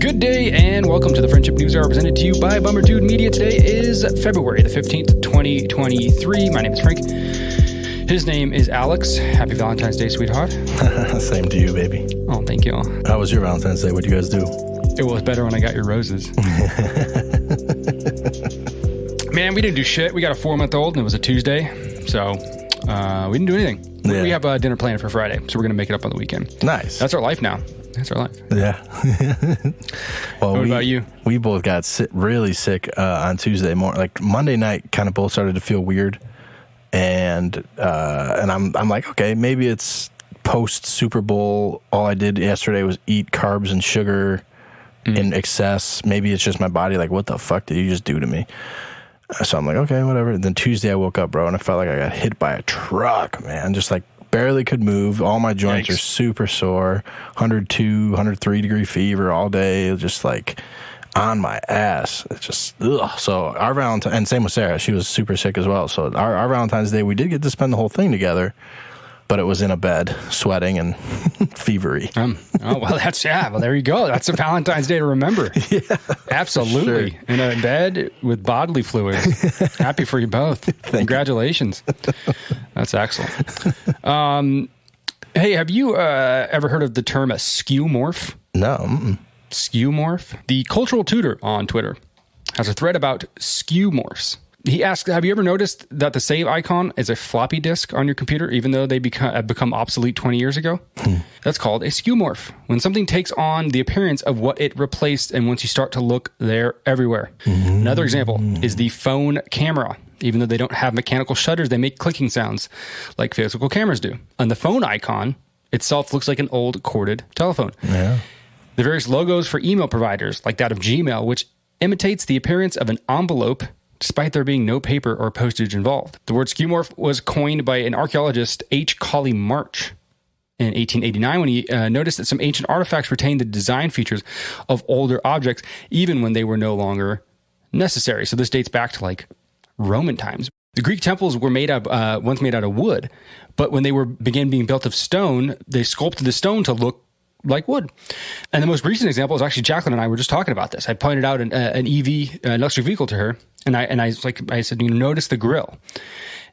Good day and welcome to the Friendship News Hour presented to you by Bummertude Media. Today is February the 15th, 2023. My name is Frank. His name is Alex. Happy Valentine's Day, sweetheart. Same to you, baby. Oh, thank you. How was your Valentine's Day? What did you guys do? It was better when I got your roses. Man, we didn't do shit. We got a 4-month-old and it was a Tuesday. So we didn't do anything. Yeah. We have a dinner planned for Friday, so we're going to make it up on the weekend. Nice. That's our life now. That's our life. Yeah. Well, what about you? We both got really sick on Tuesday morning. Like Monday night, kind of both started to feel weird, and I'm like, okay, maybe it's post Super Bowl. All I did yesterday was eat carbs and sugar in excess. Maybe it's just my body. Like, what the fuck did you just do to me? So I'm like, okay, whatever. And then Tuesday I woke up, bro, and I felt like I got hit by a truck, man. Just like barely could move. All my joints are super sore. 102, 103 degree fever all day. Just like on my ass. It's just, ugh. So our Valentine, and same with Sarah. She was super sick as well. So our Valentine's Day, we did get to spend the whole thing together, but it was in a bed, sweating and fevery. Oh, well, well, there you go. That's a Valentine's Day to remember. Yeah, absolutely. Sure. In a bed with bodily fluids. Happy for you both. Congratulations. That's excellent. Hey, have you ever heard of the term a skeuomorph? No. Mm-mm. Skeuomorph? The cultural tutor on Twitter has a thread about skeuomorphs. He asked, have you ever noticed that the save icon is a floppy disk on your computer, even though they have become obsolete 20 years ago? That's called a skeuomorph. When something takes on the appearance of what it replaced, and once you start to look, they're everywhere. Another example is the phone camera. Even though they don't have mechanical shutters, they make clicking sounds like physical cameras do. And the phone icon itself looks like an old corded telephone. Yeah. The various logos for email providers, like that of Gmail, which imitates the appearance of an envelope, despite there being no paper or postage involved. The word skeuomorph was coined by an archaeologist, H. Colley March, in 1889 when he noticed that some ancient artifacts retained the design features of older objects, even when they were no longer necessary. So this dates back to like Roman times. The Greek temples were once made out of wood, but when they began being built of stone, they sculpted the stone to look like wood. And the most recent example is actually Jacqueline and I were just talking about this. I pointed out an EV, an electric vehicle, to her, and I said, you notice the grill,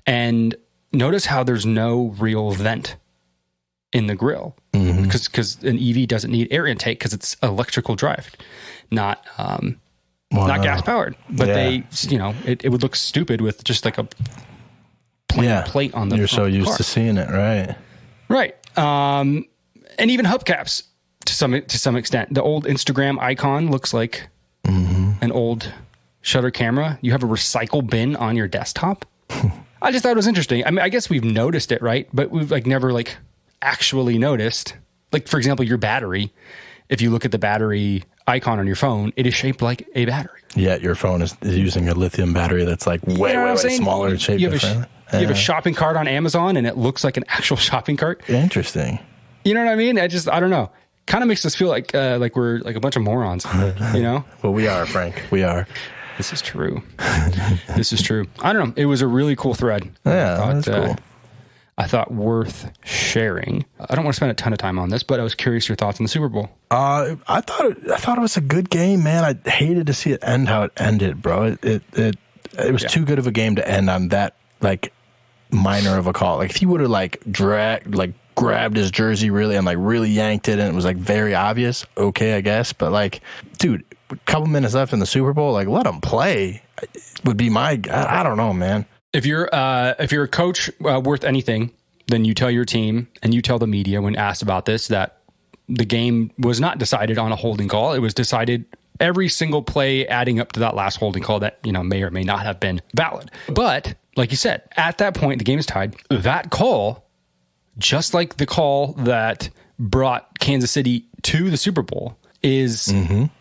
and notice how there's no real vent in the grill, because an EV doesn't need air intake because it's electrical drive, not gas powered. But it would look stupid with just like a plate on the. You're so used to seeing it, right? And even hubcaps to some extent. The old Instagram icon looks like an old shutter camera. You have a recycle bin on your desktop. I just thought it was interesting. I mean, I guess we've noticed it, right? But we've never actually noticed. Like, for example, your battery. If you look at the battery icon on your phone, it is shaped like a battery. Yeah, your phone is using a lithium battery that's way smaller shape. You have a shopping cart on Amazon, and it looks like an actual shopping cart. Interesting. You know what I mean? I don't know. Kind of makes us feel like we're like a bunch of morons, you know? Well, we are, Frank. We are. This is true. This is true. I don't know. It was a really cool thread. Yeah, that's cool. I thought worth sharing. I don't want to spend a ton of time on this, but I was curious your thoughts on the Super Bowl. I thought it was a good game, man. I hated to see it end how it ended, bro. It was too good of a game to end on that minor of a call. If he would have grabbed his jersey really and really yanked it and it was very obvious, okay, I guess. But dude, a couple minutes left in the Super Bowl, let him play would be I don't know, man. If you're a coach worth anything, then you tell your team and you tell the media when asked about this that the game was not decided on a holding call. It was decided every single play adding up to that last holding call that, may or may not have been valid. But like you said, at that point, the game is tied. That call, just like the call that brought Kansas City to the Super Bowl, is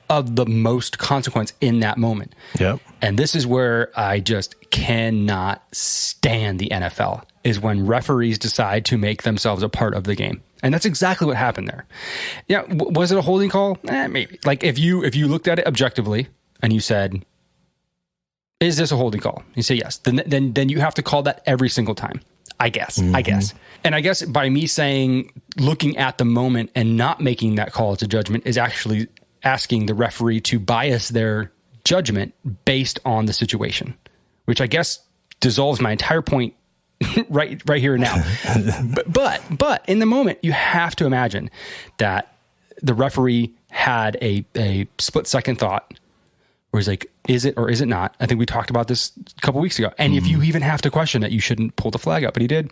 of the most consequence in that moment. Yep. And this is where I just cannot stand the NFL, is when referees decide to make themselves a part of the game. And that's exactly what happened there. Yeah, was it a holding call? Maybe. If you looked at it objectively and you said, is this a holding call? You say yes. Then you have to call that every single time. I guess. And I guess by me saying, looking at the moment and not making that call to judgment is actually asking the referee to bias their judgment based on the situation, which I guess dissolves my entire point right here and now. but in the moment, you have to imagine that the referee had a split second thought where he's like, is it or is it not? I think we talked about this a couple weeks ago. And if you even have to question it, you shouldn't pull the flag up. But he did.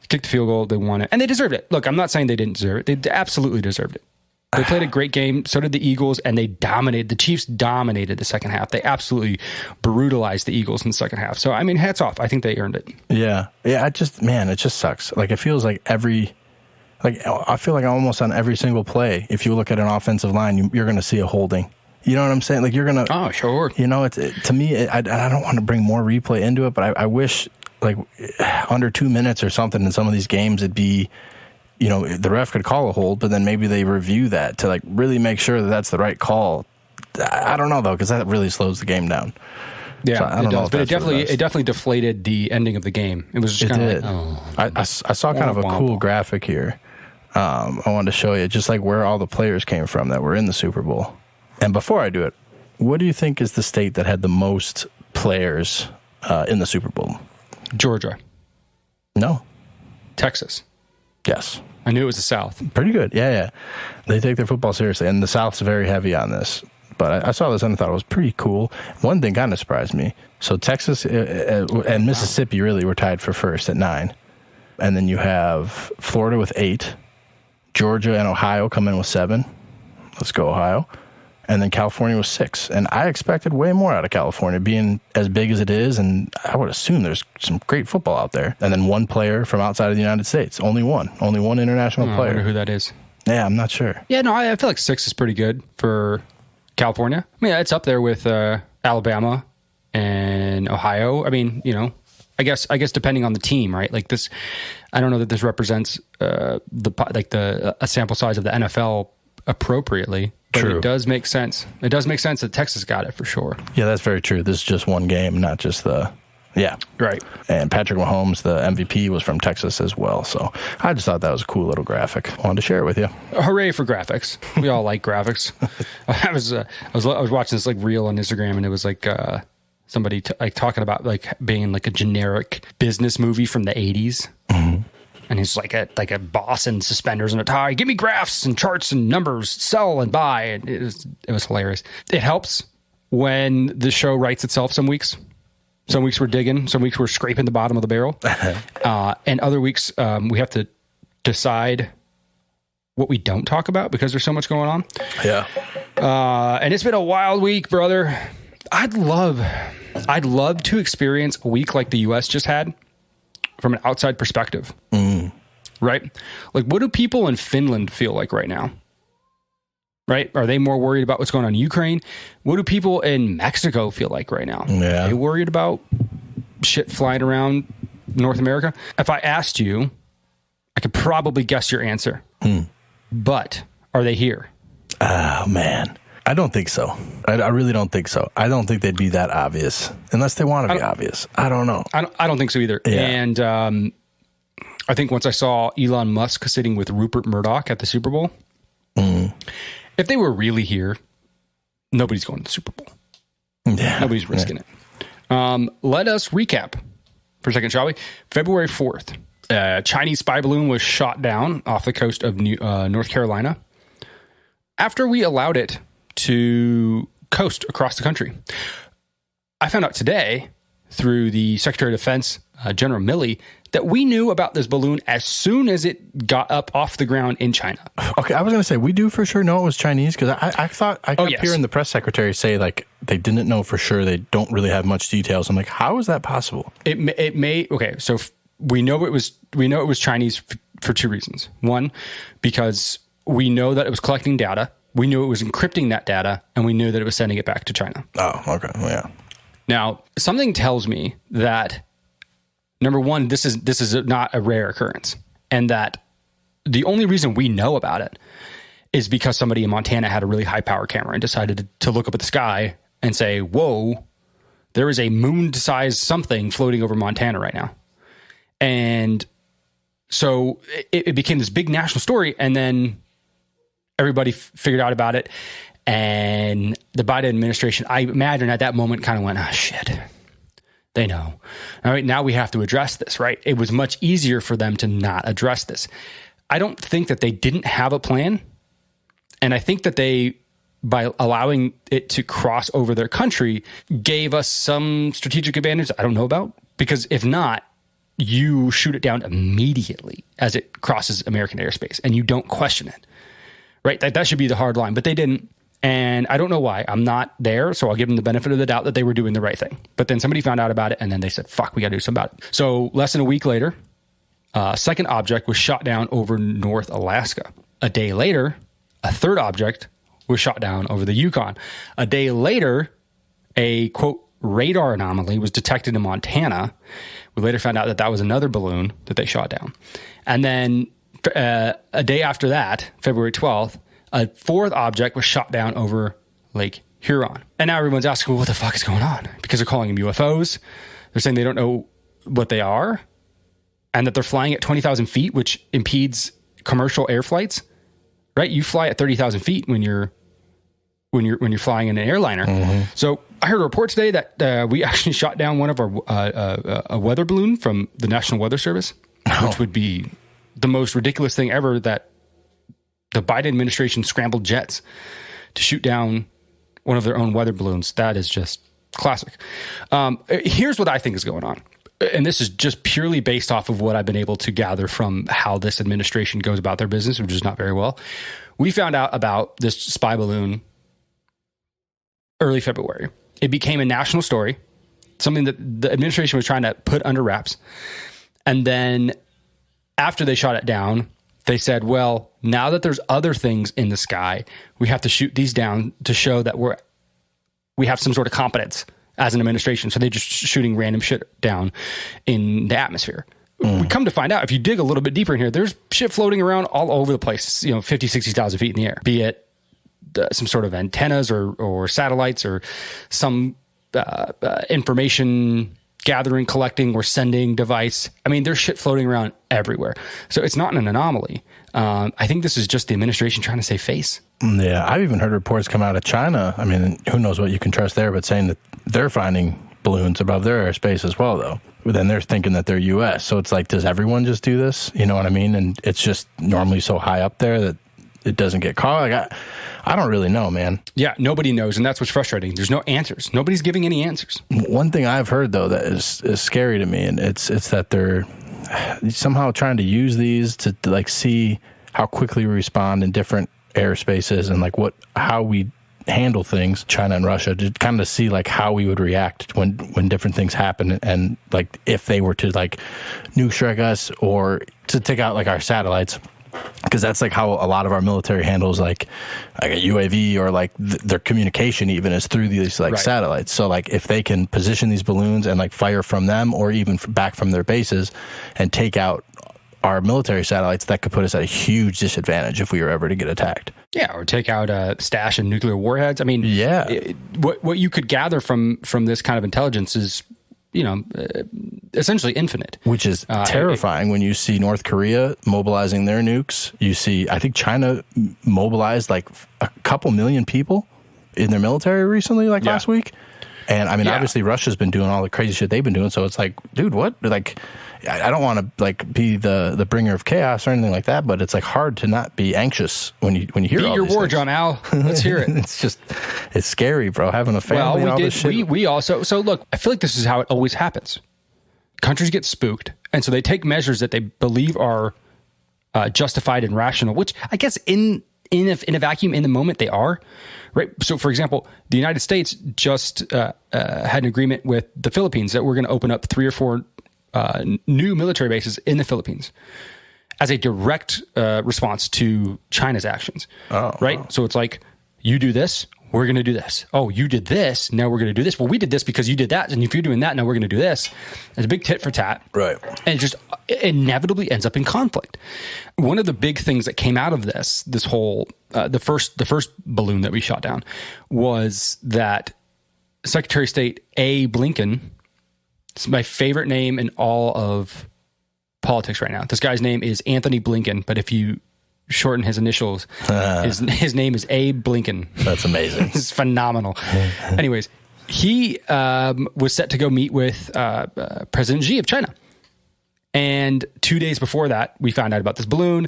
He kicked the field goal. They won it. And they deserved it. Look, I'm not saying they didn't deserve it. They absolutely deserved it. They played a great game. So did the Eagles, and they dominated. The Chiefs dominated the second half. They absolutely brutalized the Eagles in the second half. So, I mean, hats off. I think they earned it. Yeah. It just sucks. Like, it feels like I feel like almost on every single play, if you look at an offensive line, you're going to see a holding. You know what I'm saying? Like, you're going to... Oh, sure. You know, to me, I don't want to bring more replay into it, but I wish, like, under 2 minutes or something in some of these games, it'd be... You know, the ref could call a hold, but then maybe they review that to, like, really make sure that that's the right call. I don't know, though, because that really slows the game down. Yeah, so I don't know, but it definitely deflated the ending of the game. It was just kind of like, I saw kind of a cool graphic here. I wanted to show you just like where all the players came from that were in the Super Bowl. And before I do it, what do you think is the state that had the most players in the Super Bowl? Georgia. No. Texas. Yes. I knew it was the South. Pretty good. Yeah. They take their football seriously, and the South's very heavy on this. But I saw this and I thought it was pretty cool. One thing kind of surprised me. So Texas and Mississippi really were tied for first at 9. And then you have Florida with 8. Georgia and Ohio come in with 7. Let's go, Ohio. And then California was 6. And I expected way more out of California, being as big as it is. And I would assume there's some great football out there. And then one player from outside of the United States. Only one international player. I wonder who that is. Yeah, I'm not sure. Yeah, no, I feel like 6 is pretty good for California. I mean, it's up there with Alabama and Ohio. I mean, you know, I guess depending on the team, right? Like this, I don't know that this represents a sample size of the NFL appropriately. But True. It does make sense. It does make sense that Texas got it for sure. Yeah, that's very true. This is just one game, not just yeah. Right. And Patrick Mahomes, the MVP, was from Texas as well. So I just thought that was a cool little graphic. I wanted to share it with you. Hooray for graphics. We all like graphics. I was watching this like reel on Instagram, and it was like somebody talking about like being like a generic business movie from the 80s. Mm-hmm. And he's like a boss in suspenders and a tie. Give me graphs and charts and numbers, sell and buy. And it was hilarious. It helps when the show writes itself some weeks. Some weeks we're digging. Some weeks we're scraping the bottom of the barrel. And other weeks we have to decide what we don't talk about because there's so much going on. Yeah. And it's been a wild week, brother. I'd love to experience a week like the U.S. just had. From an outside perspective, right? Like, what do people in Finland feel like right now? Right? Are they more worried about what's going on in Ukraine? What do people in Mexico feel like right now? Yeah. Are they worried about shit flying around North America? If I asked you, I could probably guess your answer. But are they here? Oh, man. I don't think so. I really don't think so. I don't think they'd be that obvious unless they want to be obvious. I don't know. I don't think so either. Yeah. And I think once I saw Elon Musk sitting with Rupert Murdoch at the Super Bowl, if they were really here, nobody's going to the Super Bowl. Yeah. Nobody's risking it. Let us recap for a second, shall we? February 4th, a Chinese spy balloon was shot down off the coast of North Carolina after we allowed it to coast across the country. I found out today through the Secretary of Defense, General Milley, that we knew about this balloon as soon as it got up off the ground in China. Okay, I was going to say, we do for sure know it was Chinese, because I thought I kept hearing the press secretary say, like, they didn't know for sure. They don't really have much details. I'm like, how is that possible? It may, okay, so we know it was Chinese for two reasons. One, because we know that it was collecting data. We knew it was encrypting that data, and we knew that it was sending it back to China. Oh, okay. Well, yeah. Now, something tells me that, number one, this is not a rare occurrence, and that the only reason we know about it is because somebody in Montana had a really high-power camera and decided to look up at the sky and say, whoa, there is a moon-sized something floating over Montana right now. And so it became this big national story, and then everybody figured out about it. And the Biden administration, I imagine at that moment, kind of went, oh, shit. They know. All right, now we have to address this, right? It was much easier for them to not address this. I don't think that they didn't have a plan. And I think that they, by allowing it to cross over their country, gave us some strategic advantage I don't know about. Because if not, you shoot it down immediately as it crosses American airspace and you don't question it, right? That should be the hard line, but they didn't. And I don't know why. I'm not there, so I'll give them the benefit of the doubt that they were doing the right thing. But then somebody found out about it, and then they said, fuck, we got to do something about it. So less than a week later, a second object was shot down over North Alaska. A day later, a third object was shot down over the Yukon. A day later, a, quote, radar anomaly was detected in Montana. We later found out that that was another balloon that they shot down. And then a day after that, February 12th, a fourth object was shot down over Lake Huron. And now everyone's asking, well, what the fuck is going on? Because they're calling them UFOs. They're saying they don't know what they are and that they're flying at 20,000 feet, which impedes commercial air flights, right? You fly at 30,000 feet when you're flying in an airliner. Mm-hmm. So I heard a report today that we actually shot down one of our a weather balloon from the National Weather Service, which would be the most ridiculous thing ever, that the Biden administration scrambled jets to shoot down one of their own weather balloons. That is just classic. Here's what I think is going on. And this is just purely based off of what I've been able to gather from how this administration goes about their business, which is not very well. We found out about this spy balloon early February. It became a national story, something that the administration was trying to put under wraps. And then after they shot it down, they said, well, now that there's other things in the sky, we have to shoot these down to show that we have some sort of competence as an administration. So they're just shooting random shit down in the atmosphere. We come to find out, if you dig a little bit deeper in here, there's shit floating around all over the place, 50, 60,000 feet in the air, be it some sort of antennas or satellites or some information gathering, collecting, or sending device. I mean, there's shit floating around everywhere. So it's not an anomaly. I think this is just the administration trying to save face. Yeah, I've even heard reports come out of China. I mean, who knows what you can trust there, but saying that they're finding balloons above their airspace as well, though. But then they're thinking that they're U.S. So it's like, does everyone just do this? You know what I mean? And it's just normally so high up there that it doesn't get caught. Like, I don't really know, man. Yeah, nobody knows, and that's what's frustrating. There's no answers. Nobody's giving any answers. One thing I've heard, though, that is scary to me, and it's that they're somehow trying to use these to like see how quickly we respond in different airspaces and like how we handle things, China and Russia, to kind of see like how we would react when different things happen, and like if they were to like nuke strike us or to take out like our satellites. Because that's like how a lot of our military handles like a UAV or like their communication even is through these like satellites. So like if they can position these balloons and like fire from them or even back from their bases and take out our military satellites, that could put us at a huge disadvantage if we were ever to get attacked. Yeah, or take out a stash of nuclear warheads. I mean, what you could gather from this kind of intelligence is, essentially infinite. Which is terrifying when you see North Korea mobilizing their nukes. You see, I think China mobilized like a couple million people in their military recently, last week. And I mean, obviously Russia's been doing all the crazy shit they've been doing. So it's like, dude, what? Like, I don't want to like be the bringer of chaos or anything like that, but it's like hard to not be anxious when you hear Beat all your these war things. drum, Al. Let's hear it. It's scary, bro. Having a family. Well, all this shit. we also. So look, I feel like this is how it always happens. Countries get spooked, and so they take measures that they believe are justified and rational, which I guess in a vacuum, in the moment, they are. Right. So, for example, the United States just had an agreement with the Philippines that we're going to open up 3 or 4 new military bases in the Philippines as a direct response to China's actions. Right. Wow. So it's like, you do this, we're going to do this. Oh, you did this, now we're going to do this. Well, we did this because you did that, and if you're doing that, now we're going to do this. It's a big tit for tat. Right. And it just inevitably ends up in conflict. One of the big things that came out of this whole the first balloon that we shot down was that Secretary of State Blinken. It's my favorite name in all of politics right now. This guy's name is Anthony Blinken, but if you shorten his initials. His name is Abe Blinken. That's amazing. It's phenomenal. Anyways, he was set to go meet with President Xi of China. And 2 days before that, we found out about this balloon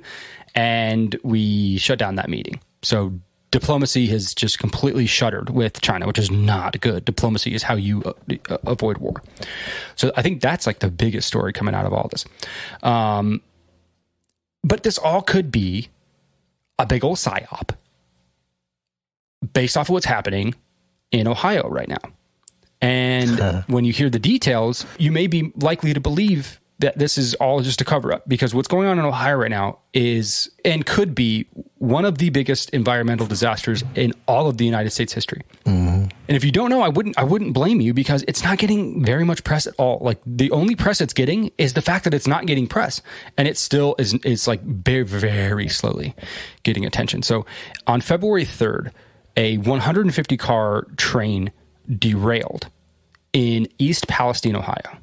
and we shut down that meeting. So diplomacy has just completely shuttered with China, which is not good. Diplomacy is how you avoid war. So I think that's like the biggest story coming out of all this. But this all could be a big old psyop based off of what's happening in Ohio right now. And when you hear the details, you may be likely to believe that this is all just a cover up, because what's going on in Ohio right now is and could be one of the biggest environmental disasters in all of the United States history. Mm-hmm. And if you don't know, I wouldn't blame you, because it's not getting very much press at all. Like, the only press it's getting is the fact that it's not getting press, and it still is like very, very slowly getting attention. So on February 3rd, a 150 car train derailed in East Palestine, Ohio.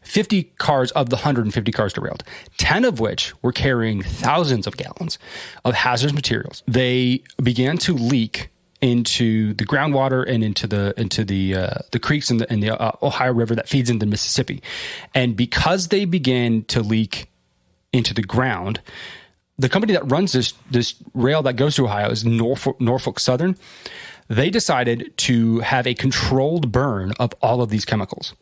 50 cars of the 150 cars derailed, 10 of which were carrying thousands of gallons of hazardous materials. They began to leak into the groundwater and into the creeks in the Ohio River that feeds into Mississippi. And because they began to leak into the ground, the company that runs this rail that goes to Ohio is Norfolk Southern. They decided to have a controlled burn of all of these chemicals.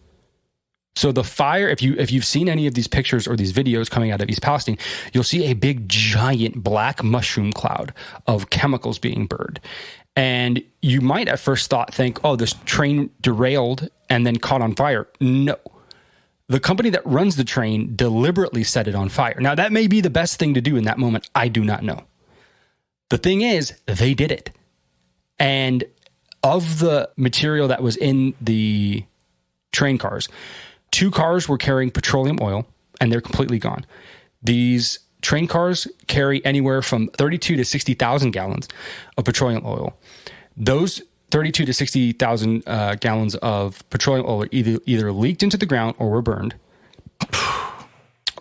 So the fire, if you've seen any of these pictures or these videos coming out of East Palestine, you'll see a big, giant black mushroom cloud of chemicals being burned. And you might at first think, oh, this train derailed and then caught on fire. No. The company that runs the train deliberately set it on fire. Now, that may be the best thing to do in that moment. I do not know. The thing is, they did it. And of the material that was in the train cars, 2 cars were carrying petroleum oil, and they're completely gone. These train cars carry anywhere from 32 to 60,000 gallons of petroleum oil. Those 32 to 60,000 gallons of petroleum oil either leaked into the ground or were burned.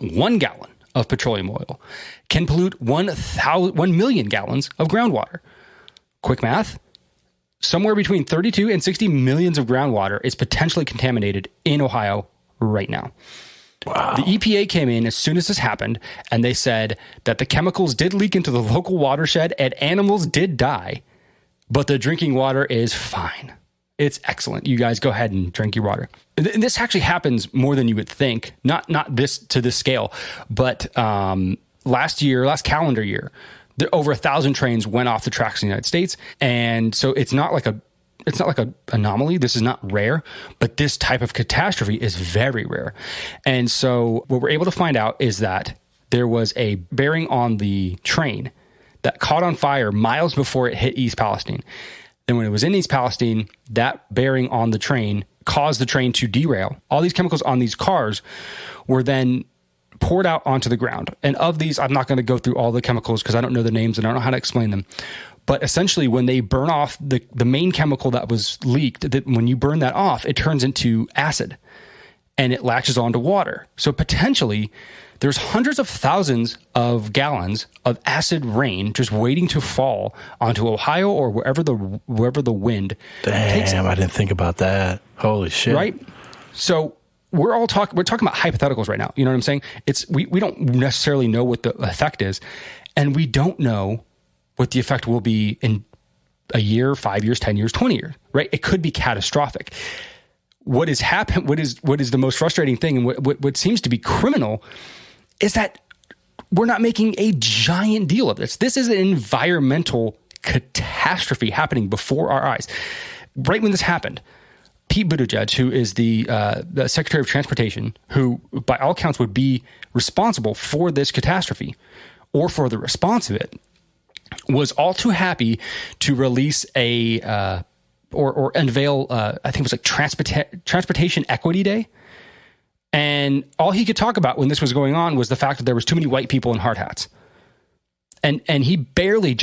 1 gallon of petroleum oil can pollute 1 million gallons of groundwater. Quick math. Somewhere between 32 and 60 millions of groundwater is potentially contaminated in Ohio right now. Wow. The EPA came in as soon as this happened, and they said that the chemicals did leak into the local watershed and animals did die, but the drinking water is fine. It's excellent. You guys go ahead and drink your water. And this actually happens more than you would think. Not this to this scale, but last calendar year, over 1,000 trains went off the tracks in the United States. And so it's not like an anomaly. This is not rare, but this type of catastrophe is very rare. And so what we're able to find out is that there was a bearing on the train that caught on fire miles before it hit East Palestine. Then when it was in East Palestine, that bearing on the train caused the train to derail. All these chemicals on these cars were then poured out onto the ground. And of these, I'm not going to go through all the chemicals because I don't know the names and I don't know how to explain them. But essentially, when they burn off the main chemical that was leaked, that when you burn that off, it turns into acid and it latches onto water. So potentially, there's hundreds of thousands of gallons of acid rain just waiting to fall onto Ohio or wherever the wind takes it. I didn't think about that. Holy shit. Right? So we're talking about hypotheticals right now. You know what I'm saying? We don't necessarily know what the effect is, and we don't know what the effect will be in a year, 5 years, 10 years, 20 years, right? It could be catastrophic. What is the most frustrating thing and what seems to be criminal is that we're not making a giant deal of this. This is an environmental catastrophe happening before our eyes. Right when this happened, Pete Buttigieg, who is the Secretary of Transportation, who by all accounts would be responsible for this catastrophe or for the response of it, was all too happy to release or unveil, I think it was like Transportation Equity Day. And all he could talk about when this was going on was the fact that there was too many white people in hard hats. And he barely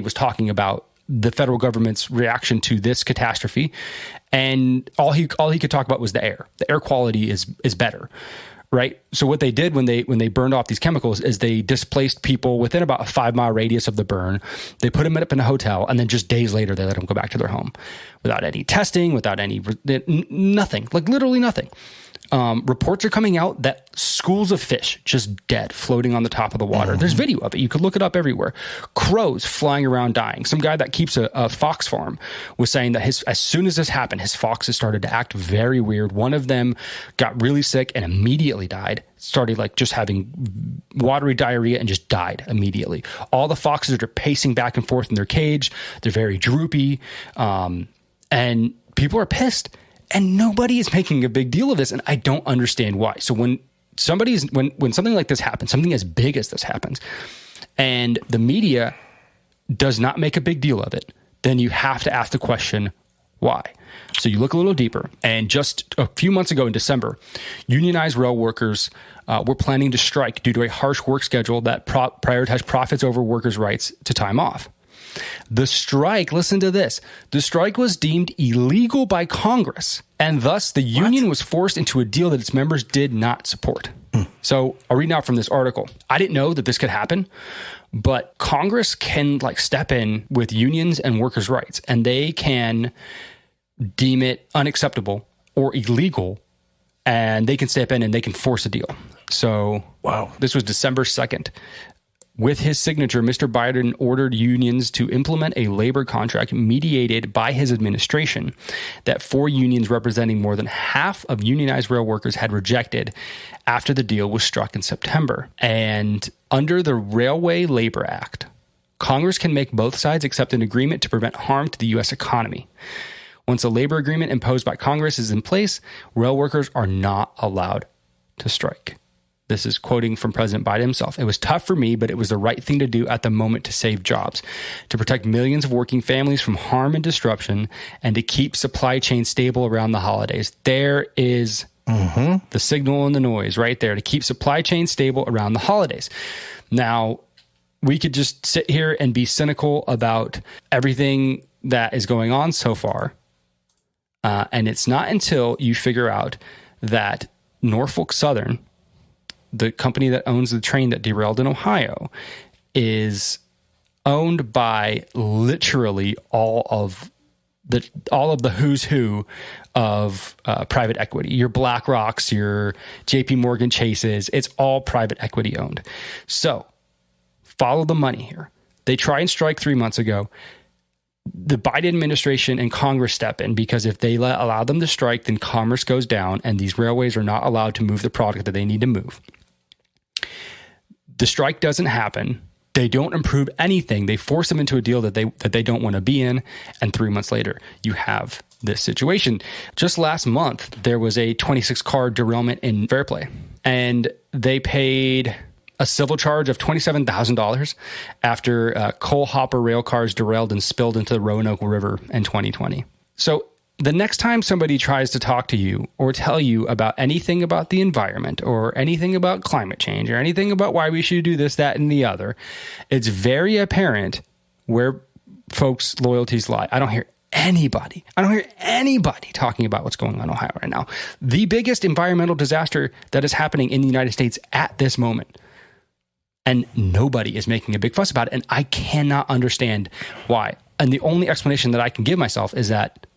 was talking about the federal government's reaction to this catastrophe. And all he could talk about was the air. The air quality is better. right? So what they did when they burned off these chemicals is they displaced people within about a 5-mile radius of the burn. They put them up in a hotel, and then just days later, they let them go back to their home without any testing, without any nothing, like literally nothing. Reports are coming out that schools of fish just dead, floating on the top of the water. Mm-hmm. There's video of it. You could look it up everywhere. Crows flying around dying. Some guy that keeps a fox farm was saying that as soon as this happened, his foxes started to act very weird. One of them got really sick and immediately died. Started like just having watery diarrhea and just died immediately. All the foxes are pacing back and forth in their cage. They're very droopy. And people are pissed. And nobody is making a big deal of this, and I don't understand why. So when something like this happens, something as big as this happens, and the media does not make a big deal of it, then you have to ask the question, why? So you look a little deeper, and just a few months ago in December, unionized rail workers were planning to strike due to a harsh work schedule that prioritized profits over workers' rights to time off. The strike, listen to this, the strike was deemed illegal by Congress, and thus the union was forced into a deal that its members did not support. So I'll read now from this article. I didn't know that this could happen, but Congress can like step in with unions and workers' rights, and they can deem it unacceptable or illegal, and they can step in and they can force a deal. So wow, this was December 2nd. With his signature, Mr. Biden ordered unions to implement a labor contract mediated by his administration that 4 unions representing more than half of unionized rail workers had rejected after the deal was struck in September. And under the Railway Labor Act, Congress can make both sides accept an agreement to prevent harm to the U.S. economy. Once a labor agreement imposed by Congress is in place, rail workers are not allowed to strike. This is quoting from President Biden himself. It was tough for me, but it was the right thing to do at the moment to save jobs, to protect millions of working families from harm and disruption, and to keep supply chains stable around the holidays. There is the signal and the noise right there, to keep supply chains stable around the holidays. Now, we could just sit here and be cynical about everything that is going on so far. And it's not until you figure out that Norfolk Southern, the company that owns the train that derailed in Ohio, is owned by literally all of the who's who of private equity. Your BlackRocks, your JP Morgan Chases, it's all private equity owned. So follow the money here. They try and strike 3 months ago. The Biden administration and Congress step in, because if they allow them to strike, then commerce goes down and these railways are not allowed to move the product that they need to move. The strike doesn't happen. They don't improve anything. They force them into a deal that they don't want to be in. And 3 months later, you have this situation. Just last month, there was a 26-car derailment in Fairplay, and they paid a civil charge of $27,000 after coal hopper rail cars derailed and spilled into the Roanoke River in 2020. So the next time somebody tries to talk to you or tell you about anything about the environment or anything about climate change or anything about why we should do this, that, and the other, it's very apparent where folks' loyalties lie. I don't hear anybody talking about what's going on in Ohio right now. The biggest environmental disaster that is happening in the United States at this moment. And nobody is making a big fuss about it. And I cannot understand why. And the only explanation that I can give myself is that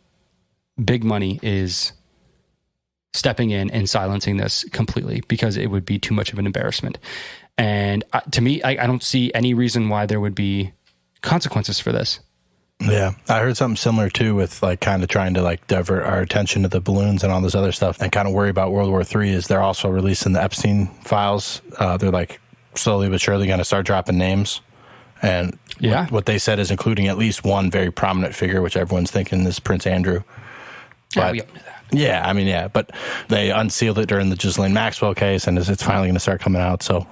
big money is stepping in and silencing this completely, because it would be too much of an embarrassment. And to me, I don't see any reason why there would be consequences for this. Yeah, I heard something similar too, with like kind of trying to like divert our attention to the balloons and all this other stuff and kind of worry about World War III. Is they're also releasing the Epstein files. They're like slowly but surely going to start dropping names. And what they said is including at least one very prominent figure, which everyone's thinking is Prince Andrew. But, we all knew that. Yeah, I mean, but they unsealed it during the Ghislaine Maxwell case, and it's finally going to start coming out. So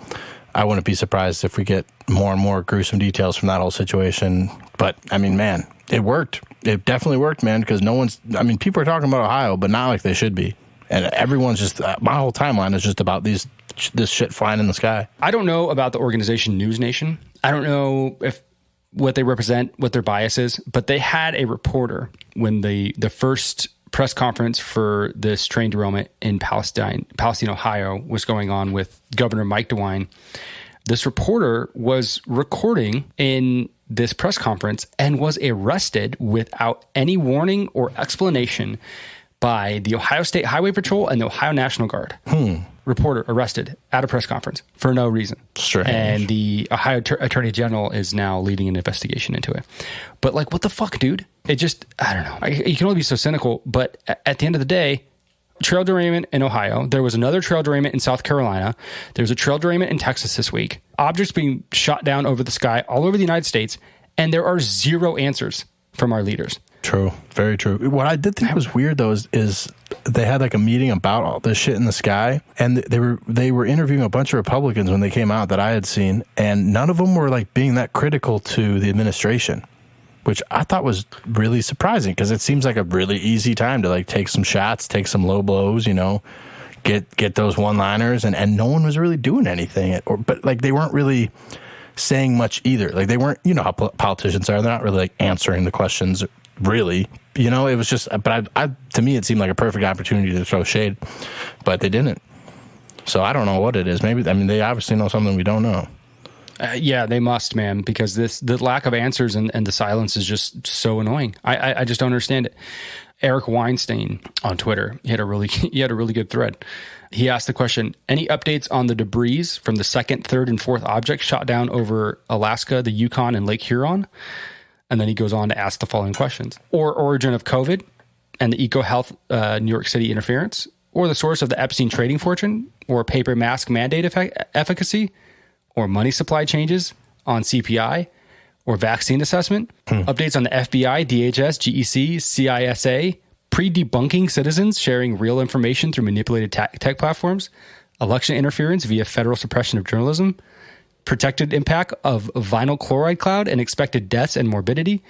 I wouldn't be surprised if we get more and more gruesome details from that whole situation. But, I mean, man, it worked. It definitely worked, man, because people are talking about Ohio, but not like they should be. And everyone's just, my whole timeline is just about this shit flying in the sky. I don't know about the organization News Nation. I don't know if what they represent, what their bias is, but they had a reporter when the first press conference for this train derailment in Palestine, Ohio, was going on with Governor Mike DeWine. This reporter was recording in this press conference and was arrested without any warning or explanation by the Ohio State Highway Patrol and the Ohio National Guard. Reporter arrested at a press conference for no reason. Strange. And the Ohio Attorney General is now leading an investigation into it. But like, what the fuck, dude? It just, I don't know. You can only be so cynical, but at the end of the day, trail derailment in Ohio. There was another trail derailment in South Carolina. There's a trail derailment in Texas this week. Objects being shot down over the sky all over the United States, and there are zero answers from our leaders. True. Very true. What I did think was weird, though, is they had like a meeting about all this shit in the sky, and they were interviewing a bunch of Republicans when they came out that I had seen, and none of them were like being that critical to the administration, which I thought was really surprising because it seems like a really easy time to like take some shots, take some low blows, you know, get those one-liners, and no one was really doing anything. But like they weren't really saying much either. Like they weren't, you know how politicians are. They're not really like answering the questions really. You know, it was just, but I to me, it seemed like a perfect opportunity to throw shade, but they didn't. So I don't know what it is. Maybe, I mean, they obviously know something we don't know. Yeah, they must, man, because the lack of answers and the silence is just so annoying. I just don't understand it. Eric Weinstein on Twitter, he had a really good thread. He asked the question, any updates on the debris from the second, third, and fourth objects shot down over Alaska, the Yukon, and Lake Huron? And then he goes on to ask the following questions. Or origin of COVID and the EcoHealth New York City interference, or the source of the Epstein trading fortune, or paper mask mandate efficacy, or money supply changes on CPI, or vaccine assessment, updates on the FBI, DHS, GEC, CISA, pre-debunking citizens sharing real information through manipulated tech platforms, election interference via federal suppression of journalism, protected impact of vinyl chloride cloud and expected deaths and morbidity,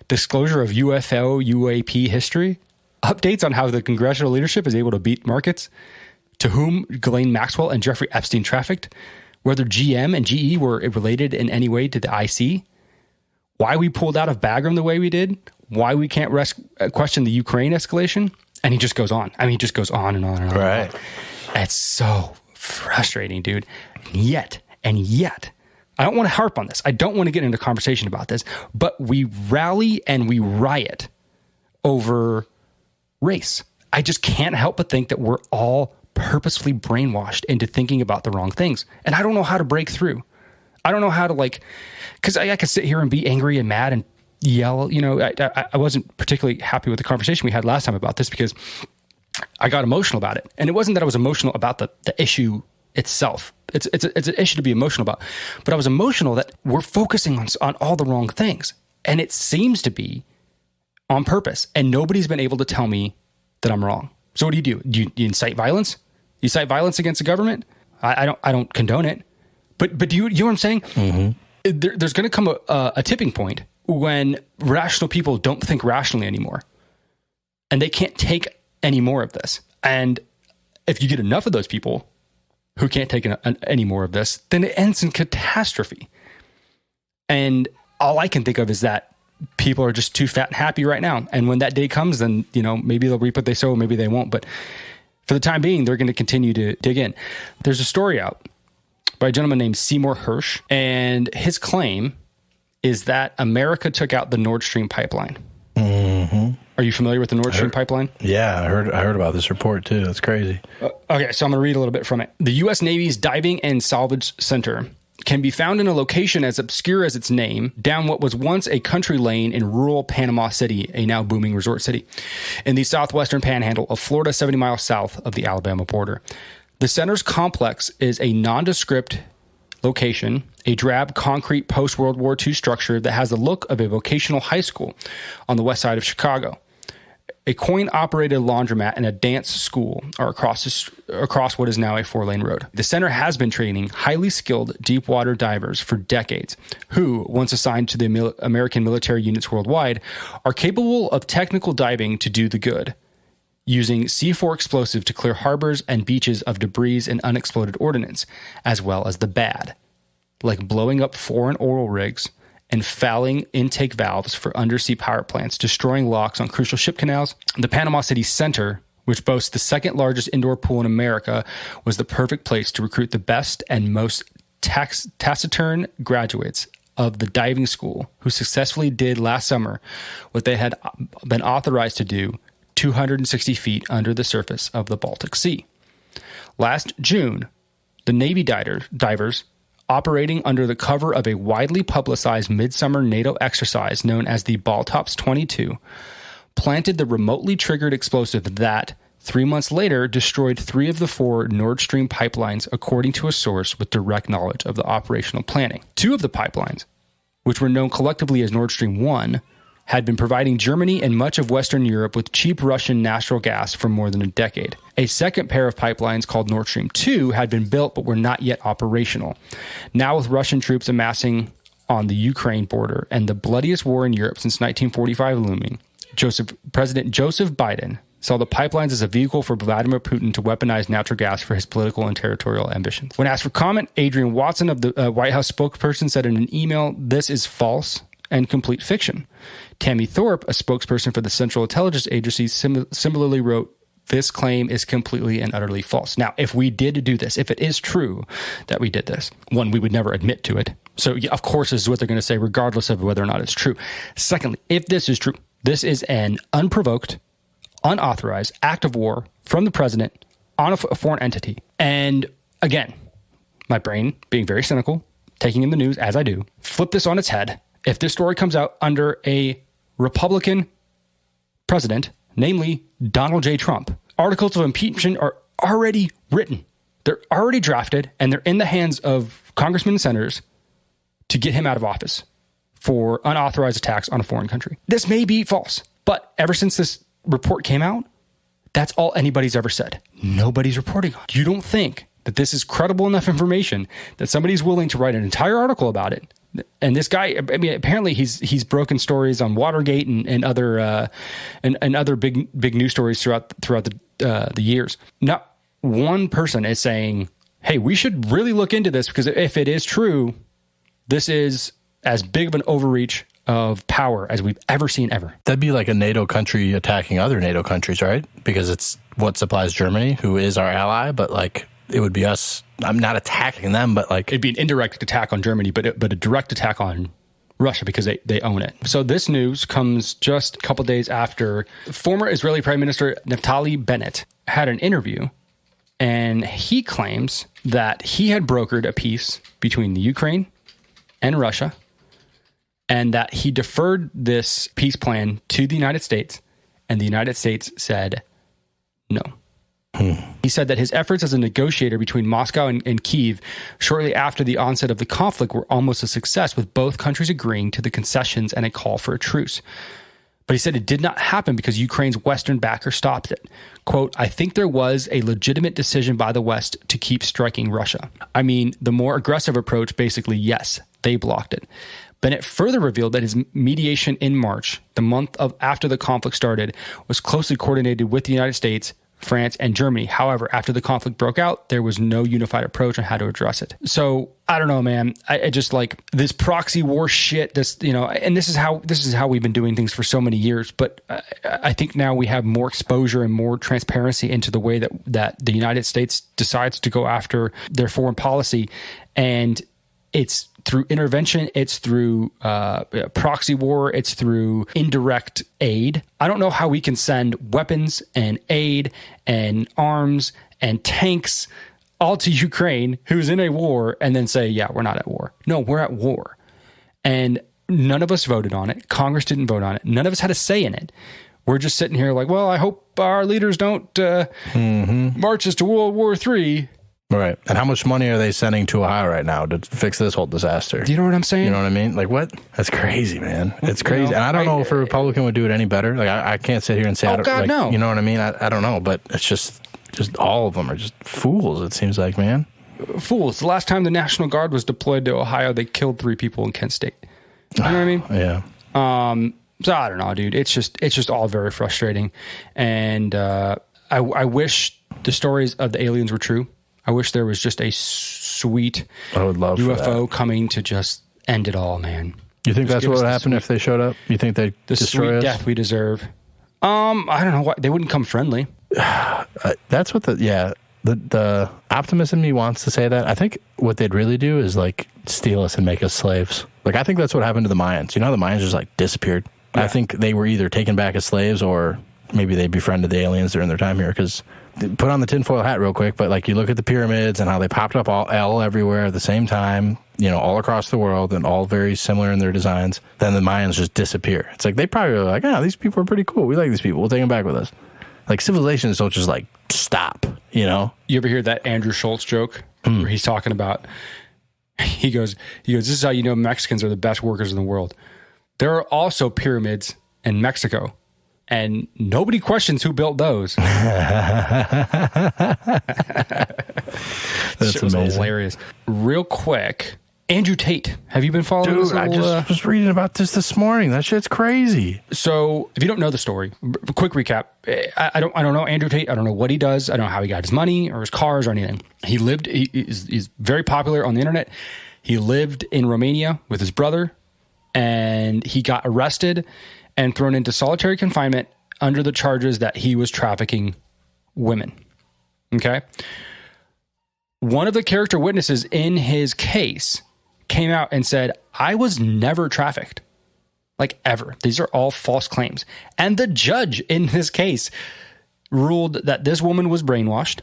disclosure of UFO, UAP history, updates on how the congressional leadership is able to beat markets, to whom Ghislaine Maxwell and Jeffrey Epstein trafficked, whether GM and GE were related in any way to the IC, why we pulled out of Bagram the way we did, why we can't question the Ukraine escalation, and he just goes on. I mean, he just goes on and on and on. Right. It's so frustrating, dude. And yet, I don't want to harp on this. I don't want to get into a conversation about this, but we rally and we riot over race. I just can't help but think that we're all purposefully brainwashed into thinking about the wrong things. And I don't know how to break through. I don't know how to because I could sit here and be angry and mad and yell. You know, I wasn't particularly happy with the conversation we had last time about this because I got emotional about it. And it wasn't that I was emotional about the issue itself. It's an issue to be emotional about. But I was emotional that we're focusing on all the wrong things. And it seems to be on purpose. And nobody's been able to tell me that I'm wrong. So what do? Do you incite violence? You incite violence against the government? I don't condone it. But do you know what I'm saying? Mm-hmm. There's going to come a tipping point when rational people don't think rationally anymore. And they can't take any more of this. And if you get enough of those people who can't take any more of this, then it ends in catastrophe. And all I can think of is that people are just too fat and happy right now. And when that day comes, then, you know, maybe they'll reap what they sow, maybe they won't. But for the time being, they're going to continue to dig in. There's a story out by a gentleman named Seymour Hersh, and his claim is that America took out the Nord Stream pipeline. Mm-hmm. Are you familiar with the Nord Stream pipeline? Yeah, I heard about this report too. That's crazy. Okay, so I'm going to read a little bit from it. The U.S. Navy's Diving and Salvage Center can be found in a location as obscure as its name, down what was once a country lane in rural Panama City, a now booming resort city, in the southwestern panhandle of Florida, 70 miles south of the Alabama border. The center's complex is a nondescript location, a drab concrete post-World War II structure that has the look of a vocational high school on the west side of Chicago. A coin-operated laundromat and a dance school are across what is now a 4-lane road. The center has been training highly skilled deep-water divers for decades, who, once assigned to the American military units worldwide, are capable of technical diving to do the good, using C4 explosive to clear harbors and beaches of debris and unexploded ordnance, as well as the bad, like blowing up foreign oil rigs and fouling intake valves for undersea power plants, destroying locks on crucial ship canals. The Panama City Center, which boasts the second largest indoor pool in America, was the perfect place to recruit the best and most taciturn graduates of the diving school, who successfully did last summer what they had been authorized to do 260 feet under the surface of the Baltic Sea. Last June, the Navy divers, operating under the cover of a widely publicized midsummer NATO exercise known as the Baltops 22, planted the remotely triggered explosive that, 3 months later, destroyed 3 of the 4 Nord Stream pipelines, according to a source with direct knowledge of the operational planning. 2 of the pipelines, which were known collectively as Nord Stream 1, had been providing Germany and much of Western Europe with cheap Russian natural gas for more than a decade. A second pair of pipelines called Nord Stream 2 had been built but were not yet operational. Now, with Russian troops amassing on the Ukraine border and the bloodiest war in Europe since 1945 looming, President Joseph Biden saw the pipelines as a vehicle for Vladimir Putin to weaponize natural gas for his political and territorial ambitions. When asked for comment, Adrian Watson of the White House spokesperson said in an email, "This is false and complete fiction." Tammy Thorpe, a spokesperson for the Central Intelligence Agency, similarly wrote, "This claim is completely and utterly false." Now, if we did do this, if it is true that we did this, one, we would never admit to it. So, yeah, of course, this is what they're going to say, regardless of whether or not it's true. Secondly, if this is true, this is an unprovoked, unauthorized act of war from the president on a foreign entity. And again, my brain being very cynical, taking in the news as I do, flip this on its head. If this story comes out under a Republican president, namely Donald J. Trump, articles of impeachment are already written. They're already drafted, and they're in the hands of congressmen and senators to get him out of office for unauthorized attacks on a foreign country. This may be false, but ever since this report came out, that's all anybody's ever said. Nobody's reporting on it. You don't think that this is credible enough information that somebody's willing to write an entire article about it? And this guy, I mean, apparently he's broken stories on Watergate and other big news stories throughout the years. Not one person is saying, "Hey, we should really look into this, because if it is true, this is as big of an overreach of power as we've ever seen ever." That'd be like a NATO country attacking other NATO countries, right? Because it's what supplies Germany, who is our ally, but like it would be us. I'm not attacking them, but like it'd be an indirect attack on Germany, but a direct attack on Russia because they own it. So this news comes just a couple days after former Israeli Prime Minister Naftali Bennett had an interview, and he claims that he had brokered a peace between the Ukraine and Russia, and that he deferred this peace plan to the United States, and the United States said no. He said that his efforts as a negotiator between Moscow and Kyiv shortly after the onset of the conflict were almost a success, with both countries agreeing to the concessions and a call for a truce. But he said it did not happen because Ukraine's Western backer stopped it. Quote, "I think there was a legitimate decision by the West to keep striking Russia. I mean, the more aggressive approach, basically, yes, they blocked it." Bennett further revealed that his mediation in March, the month after the conflict started, was closely coordinated with the United States, France, and Germany. However, after the conflict broke out, there was no unified approach on how to address it. So I don't know, man. I just like this proxy war shit. This, and this is how we've been doing things for so many years. But I think now we have more exposure and more transparency into the way that the United States decides to go after their foreign policy, and it's through intervention, it's through proxy war, it's through indirect aid. I don't know how we can send weapons and aid and arms and tanks all to Ukraine, who's in a war, and then say, yeah, we're not at war. No, we're at war. And none of us voted on it. Congress didn't vote on it. None of us had a say in it. We're just sitting here like, well, I hope our leaders don't march us to World War III. Right. And how much money are they sending to Ohio right now to fix this whole disaster? Do you know what I'm saying? You know what I mean? Like, what? That's crazy, man. It's crazy. And I don't know if a Republican would do it any better. Like, I can't sit here and say, no. You know what I mean? I don't know. But it's just all of them are just fools, it seems like, man. Fools. The last time the National Guard was deployed to Ohio, they killed 3 people in Kent State. You know what I mean? Yeah. So I don't know, dude. It's just all very frustrating. And I wish the stories of the aliens were true. I wish there was just a sweet I would love UFO coming to just end it all, man. You think that's what would happen if they showed up? You think they'd destroy sweet us? death we deserve. I don't know why they wouldn't come friendly. That's what the optimist in me wants to say that. I think what they'd really do is like steal us and make us slaves. Like, I think that's what happened to the Mayans. You know how the Mayans just like disappeared? Yeah. I think they were either taken back as slaves or maybe they befriended the aliens during their time here. Because put on the tinfoil hat real quick, but like you look at the pyramids and how they popped up all everywhere at the same time, you know, all across the world and all very similar in their designs. Then the Mayans just disappear. It's like they probably were like, these people are pretty cool. We like these people. We'll take them back with us. Like, civilizations don't just like stop, you know? You ever hear that Andrew Schultz joke where he's talking about, he goes, this is how you know Mexicans are the best workers in the world. There are also pyramids in Mexico, and nobody questions who built those. That's shit was amazing. Hilarious. Real quick, Andrew Tate. Have you been following this? Dude, I just was reading about this morning. That shit's crazy. So, if you don't know the story, quick recap. I don't know Andrew Tate. I don't know what he does. I don't know how he got his money or his cars or anything. He's very popular on the internet. He lived in Romania with his brother, and he got arrested and thrown into solitary confinement under the charges that he was trafficking women. Okay? One of the character witnesses in his case came out and said, I was never trafficked. Like, ever. These are all false claims. And the judge in this case ruled that this woman was brainwashed,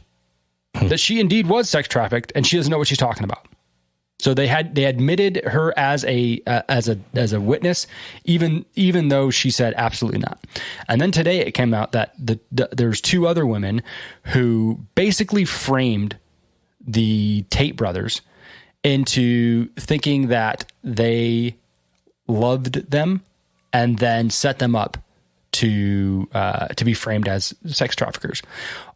that she indeed was sex trafficked, and she doesn't know what she's talking about. So they admitted her as a witness, even though she said absolutely not. And then today it came out that there's two other women who basically framed the Tate brothers into thinking that they loved them and then set them up to be framed as sex traffickers,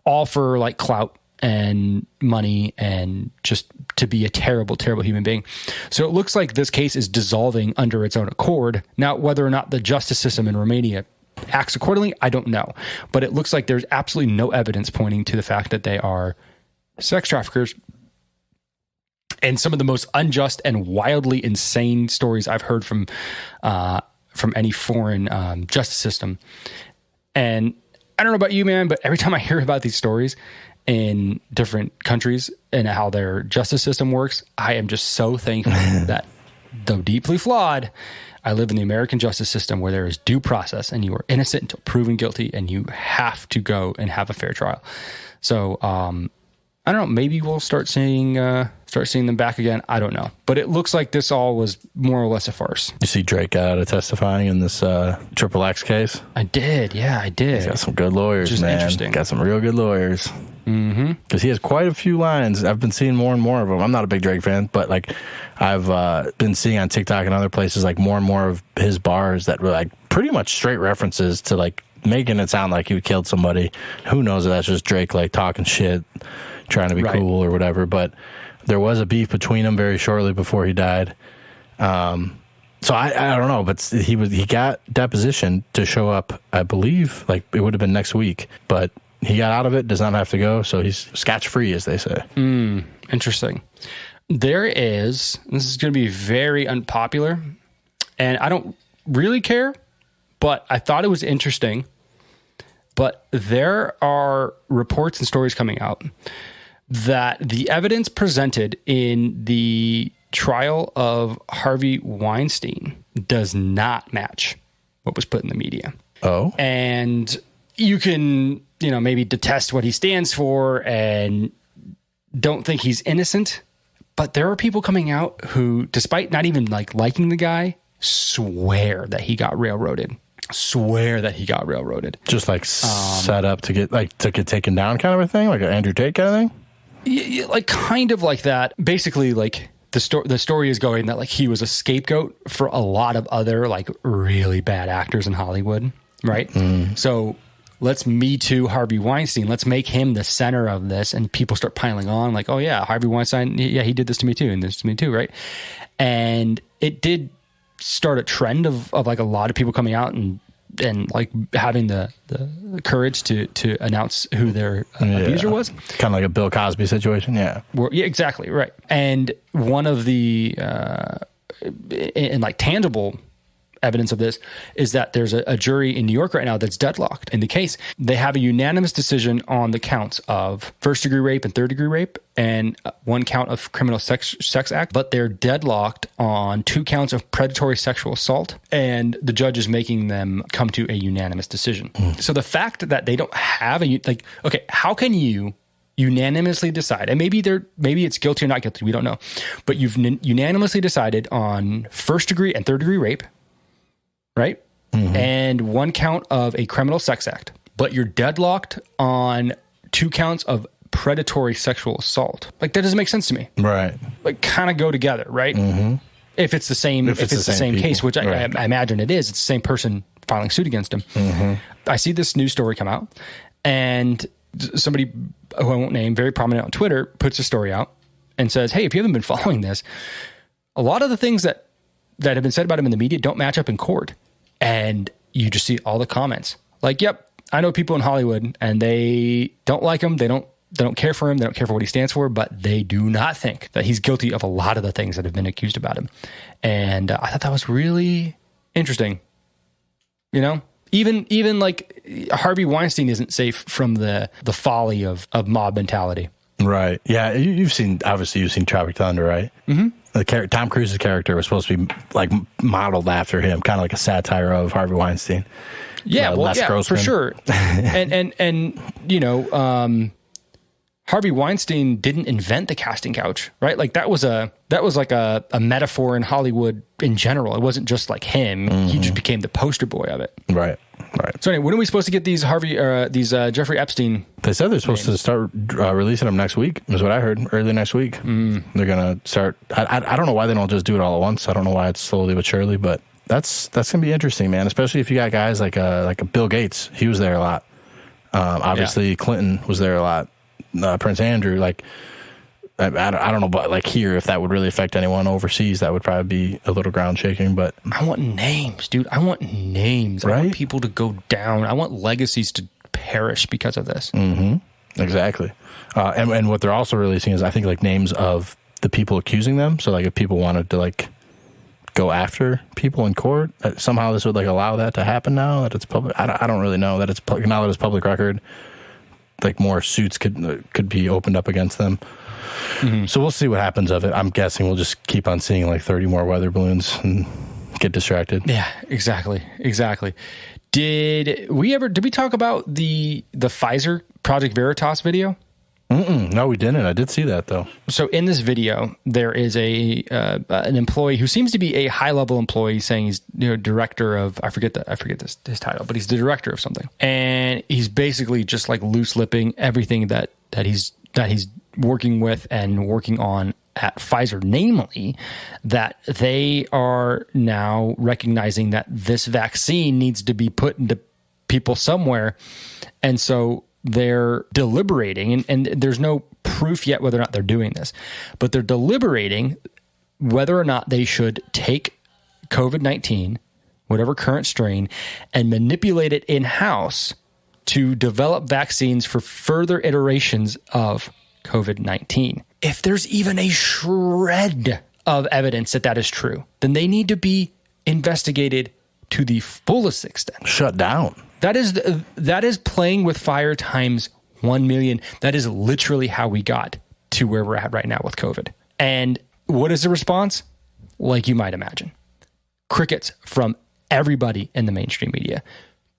all for like clout and money and just to be a terrible, terrible human being. So it looks like this case is dissolving under its own accord. Now, whether or not the justice system in Romania acts accordingly, I don't know. But it looks like there's absolutely no evidence pointing to the fact that they are sex traffickers. And some of the most unjust and wildly insane stories I've heard from any foreign justice system. And I don't know about you, man, but every time I hear about these stories in different countries and how their justice system works, I am just so thankful that, though deeply flawed, I live in the American justice system where there is due process and you are innocent until proven guilty and you have to go and have a fair trial. So, I don't know. Maybe we'll start seeing them back again. I don't know. But it looks like this all was more or less a farce. You see Drake got out of testifying in this Triple X case? I did. Yeah, I did. He's got some good lawyers, Which is man. interesting. Got some real good lawyers. Mm-hmm. Because he has quite a few lines. I've been seeing more and more of them. I'm not a big Drake fan, but like I've been seeing on TikTok and other places like more and more of his bars that were like pretty much straight references to like making it sound like he killed somebody. Who knows if that's just Drake like talking shit, trying to be cool or whatever. But there was a beef between them very shortly before he died. So I don't know, but he got deposition to show up, I believe, like it would have been next week, but he got out of it, does not have to go, so he's scotch-free, as they say. Interesting. This is going to be very unpopular, and I don't really care, but I thought it was interesting. But there are reports and stories coming out that the evidence presented in the trial of Harvey Weinstein does not match what was put in the media. Oh. And you can, maybe detest what he stands for and don't think he's innocent. But there are people coming out who, despite not even liking the guy, swear that he got railroaded. Just like set up to get taken down kind of a thing, like an Andrew Tate kind of thing? Yeah, like kind of like that. Basically, like the story is going that like he was a scapegoat for a lot of other like really bad actors in Hollywood, right? So let's Me Too Harvey Weinstein. Let's make him the center of this, and people start piling on like, oh yeah, Harvey Weinstein, yeah, he did this to me too, and this to me too, right? And it did start a trend of like a lot of people coming out and like having the courage to announce who their abuser was. Kind of like a Bill Cosby situation. Yeah. Yeah, exactly. Right. And one of the in like tangible evidence of this is that there's a jury in New York right now that's deadlocked in the case. They have a unanimous decision on the counts of first-degree rape and third-degree rape and one count of criminal sex act, but they're deadlocked on 2 counts of predatory sexual assault, and the judge is making them come to a unanimous decision. So the fact that they don't have okay, how can you unanimously decide, and maybe it's guilty or not guilty, we don't know, but you've unanimously decided on first-degree and third-degree rape, right? And 1 count of a criminal sex act, but you're deadlocked on 2 counts of predatory sexual assault. Like, that doesn't make sense to me. Right. Like, kind of go together, right? If it's the same, if it's the same case, which I imagine it is, it's the same person filing suit against him. I see this news story come out, and somebody who I won't name, very prominent on Twitter, puts a story out and says, hey, if you haven't been following this, a lot of the things that have been said about him in the media don't match up in court. And you just see all the comments like, yep, I know people in Hollywood and they don't like him. They don't care for him. They don't care for what he stands for, but they do not think that he's guilty of a lot of the things that have been accused about him. And I thought that was really interesting. You know, even like Harvey Weinstein isn't safe from the folly of mob mentality. Right. Yeah. You've seen Tropic Thunder, right? Tom Cruise's character was supposed to be like modeled after him, kind of like a satire of Harvey Weinstein. Yeah, for sure. and you know, Harvey Weinstein didn't invent the casting couch, right? Like that was like a metaphor in Hollywood in general. It wasn't just like him. He just became the poster boy of it. Right. So anyway, when are we supposed to get these Jeffrey Epstein? They said they're supposed to start releasing them next week, is what I heard, early next week. They're going to start. I don't know why they don't just do it all at once. I don't know why it's slowly but surely, but that's going to be interesting, man, especially if you got guys like a Bill Gates. He was there a lot. Obviously, Clinton was there a lot. Prince Andrew, like, I don't know, but like here, if that would really affect anyone overseas, that would probably be a little ground shaking. But I want names, dude. I want names. Right? I want people to go down. I want legacies to perish because of this. Exactly. And what they're also releasing is, I think, like names of the people accusing them. So like if people wanted to like go after people in court, somehow this would like allow that to happen now that it's public. I don't really know that it's now that it's public record. Like more suits could be opened up against them. So we'll see what happens of it. I'm guessing we'll just keep on seeing like 30 more weather balloons and get distracted. Yeah, exactly. Did we talk about the Pfizer Project Veritas video? No, we didn't. I did see that though. So in this video, there is an employee who seems to be a high level employee, saying he's director of I forget his title, but he's the director of something, and he's basically just like loose lipping everything that he's working with and working on at Pfizer, namely that they are now recognizing that this vaccine needs to be put into people somewhere, and so they're deliberating, and there's no proof yet whether or not they're doing this, but they're deliberating whether or not they should take COVID-19, whatever current strain, and manipulate it in-house to develop vaccines for further iterations of COVID-19. If there's even a shred of evidence that is true, then they need to be investigated to the fullest extent. Shut down. That is playing with fire times 1 million. That is literally how we got to where we're at right now with COVID. And what is the response? Like you might imagine. Crickets from everybody in the mainstream media.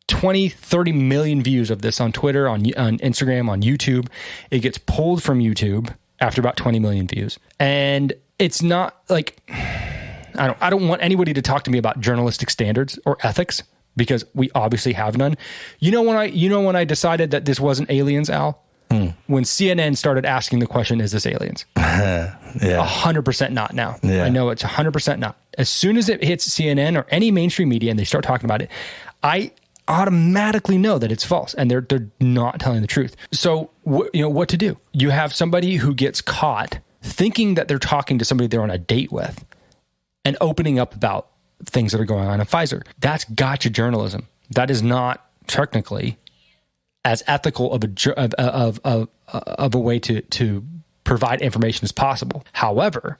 20, 30 million views of this on Twitter, on Instagram, on YouTube. It gets pulled from YouTube after about 20 million views. And it's not like, I don't want anybody to talk to me about journalistic standards or ethics, because we obviously have none. You know when I decided that this wasn't aliens, Al? When CNN started asking the question, is this aliens? 100% not now. I know it's 100% not. As soon as it hits CNN or any mainstream media and they start talking about it, I automatically know that it's false and they're not telling the truth. So what to do? You have somebody who gets caught thinking that they're talking to somebody they're on a date with and opening up about things that are going on in Pfizer. That's gotcha journalism. That is not technically as ethical of a way to provide information as possible. However,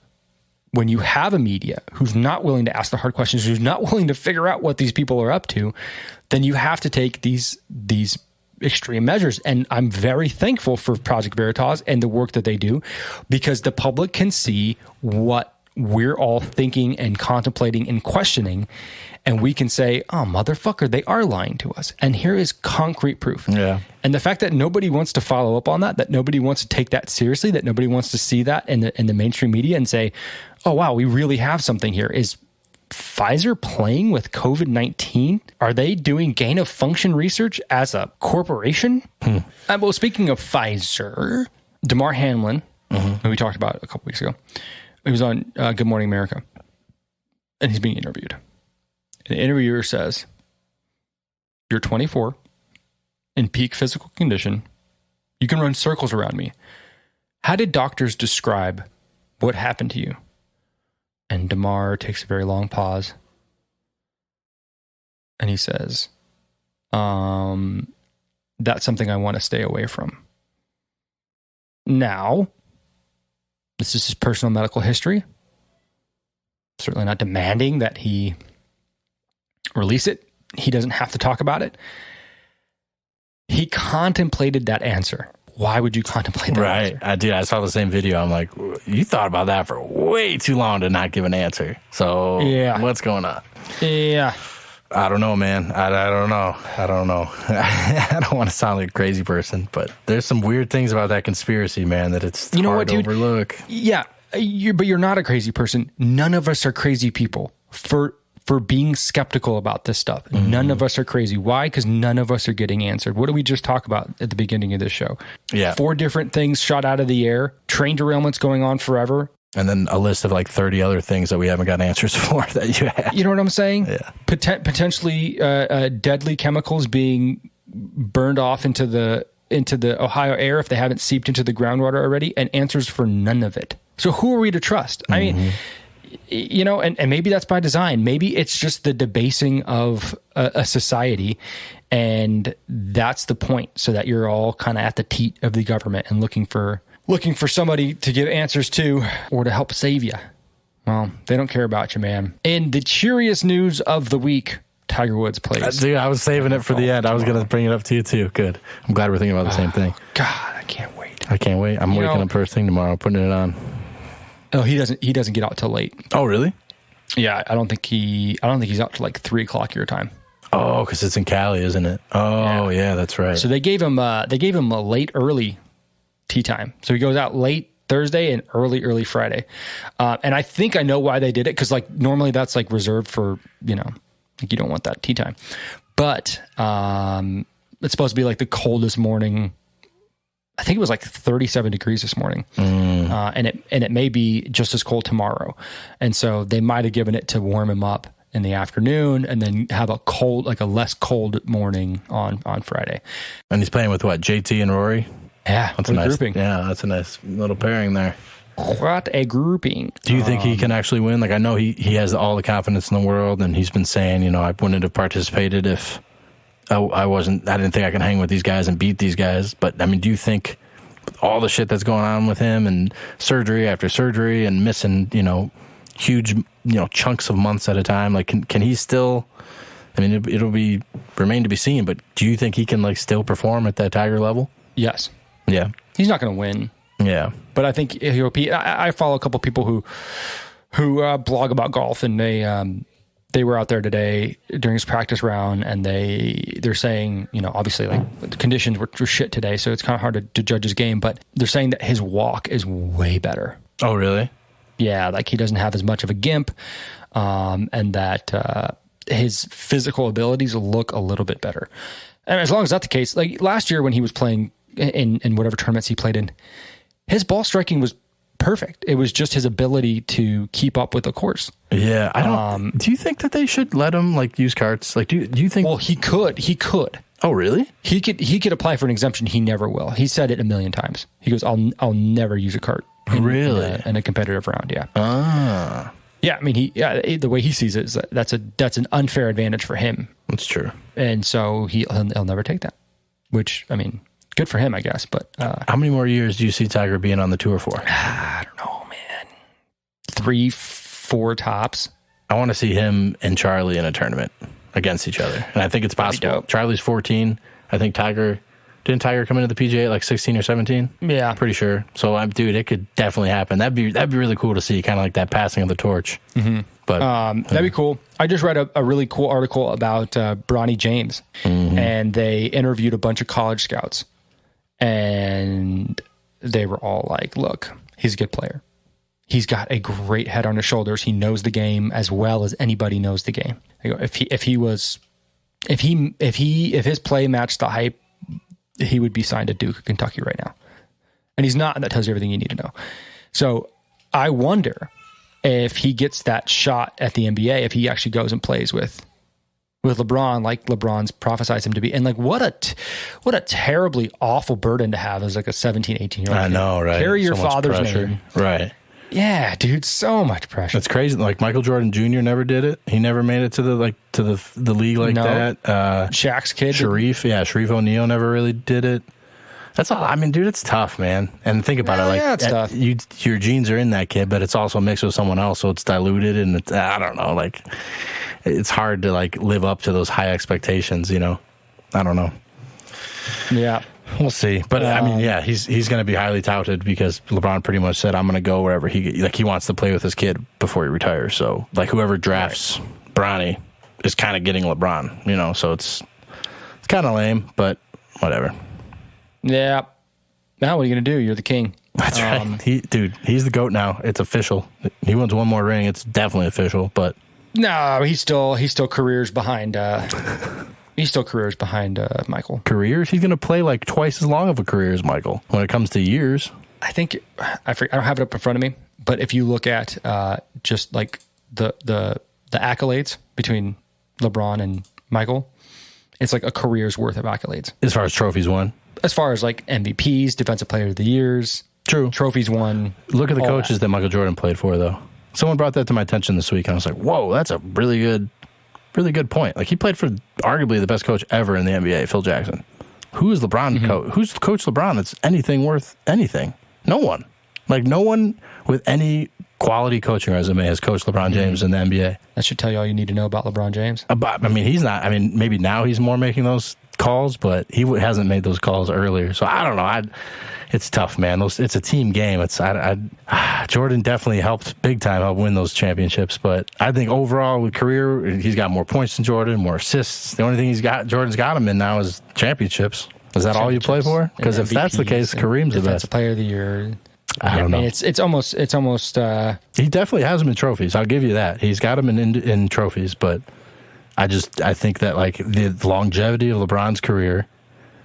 when you have a media who's not willing to ask the hard questions, who's not willing to figure out what these people are up to, then you have to take these extreme measures. And I'm very thankful for Project Veritas and the work that they do, because the public can see what we're all thinking and contemplating and questioning. And we can say, oh, motherfucker, they are lying to us. And here is concrete proof. Yeah. And the fact that nobody wants to follow up on that nobody wants to take that seriously, that nobody wants to see that in the mainstream media and say, oh, wow, we really have something here. Is Pfizer playing with COVID-19? Are they doing gain of function research as a corporation? Well, speaking of Pfizer, Damar Hamlin, who we talked about a couple weeks ago, he was on Good Morning America, and he's being interviewed. The interviewer says, you're 24, in peak physical condition. You can run circles around me. How did doctors describe what happened to you? And Damar takes a very long pause. And he says, that's something I want to stay away from. Now, this is his personal medical history. Certainly not demanding that he release it. He doesn't have to talk about it. He contemplated that answer. Why would you contemplate that? Right. Answer? I saw the same video. I'm like, you thought about that for way too long to not give an answer. So yeah. What's going on? Yeah. I don't know, man. I don't know. I don't want to sound like a crazy person, but there's some weird things about that conspiracy, man, that it's hard to overlook. Yeah. But you're not a crazy person. None of us are crazy people for being skeptical about this stuff. None of us are crazy. Why? Because none of us are getting answered. What did we just talk about at the beginning of this show? Yeah. 4 different things shot out of the air, train derailments going on forever. And then a list of like 30 other things that we haven't got answers for that you have. You know what I'm saying? Yeah. Potentially deadly chemicals being burned off into the Ohio air if they haven't seeped into the groundwater already, and answers for none of it. So who are we to trust? I mean, and maybe that's by design. Maybe it's just the debasing of a society, and that's the point, so that you're all kind of at the teat of the government and looking for somebody to give answers to or to help save you. Well, they don't care about you, man. In the cheeriest news of the week, Tiger Woods plays. Dude, I was saving it for the end. I was going to bring it up to you too. Good. I'm glad we're thinking about the same thing. God, I can't wait. I can't wait. I'm waking up first thing tomorrow, putting it on. Oh, he doesn't get out till late. Oh, really? Yeah, I don't think he's out till like 3:00 your time. Oh, because it's in Cali, isn't it? Oh, yeah, that's right. So they gave him a late early tee time. So he goes out late Thursday and early Friday. And I think I know why they did it, because like normally that's like reserved for, you don't want that tee time. But it's supposed to be like the coldest morning. I think it was like 37 degrees this morning. And it may be just as cold tomorrow. And so they might have given it to warm him up in the afternoon and then have a less cold morning on Friday. And he's playing with what? JT and Rory? Yeah, that's a nice grouping. Yeah, that's a nice little pairing there. What a grouping. Do you think he can actually win? Like, I know he has all the confidence in the world, and he's been saying, I wouldn't have participated if I didn't think I can hang with these guys and beat these guys. But I mean, do you think all the shit that's going on with him and surgery after surgery and missing, huge, chunks of months at a time, like can he still, I mean, it'll remain to be seen, but do you think he can like still perform at that Tiger level? Yes. Yeah. He's not going to win. Yeah. But I think he'll be, I follow a couple people who blog about golf, and they were out there today during his practice round, and they're saying, obviously like the conditions were shit today, so it's kind of hard to judge his game, but they're saying that his walk is way better. Oh, really? Yeah, like he doesn't have as much of a gimp, and that his physical abilities look a little bit better. And as long as that's the case, like last year when he was playing in whatever tournaments he played in, his ball striking was perfect. It was just his ability to keep up with the course. Yeah, I don't. Do you think that they should let him like use carts? Like, do you think? Well, he could. Oh, really? He could apply for an exemption. He never will. He said it a million times. He goes, "I'll never use a cart." In a competitive round. Yeah. Ah. Yeah, I mean, the way he sees it is that's an unfair advantage for him. That's true. And so he'll never take that. Which, I mean, good for him, I guess. But how many more years do you see Tiger being on the tour for? I don't know, man. 3, 4 tops. I want to see him and Charlie in a tournament against each other. And I think it's possible. Charlie's 14. I think didn't Tiger come into the PGA at like 16 or 17? Yeah. Pretty sure. So, dude, it could definitely happen. That'd be really cool to see, kind of like that passing of the torch. Mm-hmm. But that'd be cool. I just read a really cool article about Bronny James, and they interviewed a bunch of college scouts, and they were all like, look, he's a good player. He's got a great head on his shoulders. He knows the game as well as anybody knows the game. If his play matched the hype, he would be signed to Duke or Kentucky right now. And he's not, and that tells you everything you need to know. So I wonder if he gets that shot at the NBA, if he actually goes and plays with LeBron, like LeBron's prophesied him to be. And like, what a terribly awful burden to have as like a 17, 18-year-old. I know, right? Carry your father's name. Right. Yeah, dude, so much pressure. That's crazy. Like Michael Jordan Jr. never did it. He never made it to the league like that. Shaq's kid, Sharif O'Neal never really did it. That's all. I mean, dude, it's tough, man. And think about it. Like, it's tough. Your genes are in that kid, but it's also mixed with someone else, so it's diluted, and I don't know. Like, it's hard to like live up to those high expectations. You know, I don't know. Yeah. We'll see. But I mean, yeah, he's going to be highly touted because LeBron pretty much said, I'm going to go wherever he wants to play with his kid before he retires. So like whoever drafts Bronny is kind of getting LeBron, you know, so it's kind of lame, but whatever. Yeah. Now what are you going to do? You're the king. That's right. He's the GOAT now. It's official. He wins one more ring. It's definitely official, but no, he's still careers behind, Michael. Careers? He's going to play like twice as long of a career as Michael when it comes to years. I think I don't have it up in front of me, but if you look at just like the accolades between LeBron and Michael, it's like a career's worth of accolades as far as trophies won. As far as like MVPs, Defensive Player of the Years, true trophies won. Look at the coaches that Michael Jordan played for, though. Someone brought that to my attention this week, and I was like, "Whoa, that's a really good point." Like he played for arguably the best coach ever in the NBA, Phil Jackson. Who is LeBron? Who's Coach LeBron that's anything worth anything? No one. Like no one with any quality coaching resume has coached LeBron James in the NBA. That should tell you all you need to know about LeBron James. But I mean, he's not. I mean, maybe now he's more making those calls, but he hasn't made those calls earlier. So I don't know. It's tough, man. It's a team game. Jordan definitely helped big time help win those championships, but I think overall with career, he's got more points than Jordan, more assists. The only thing Jordan's got him in now is championships. Is that all you play for? Because if that's the case, Kareem's the best. Defensive Player of the Year. I don't know. It's almost. He definitely has him in trophies. I'll give you that. He's got him in trophies, but I think that like the longevity of LeBron's career,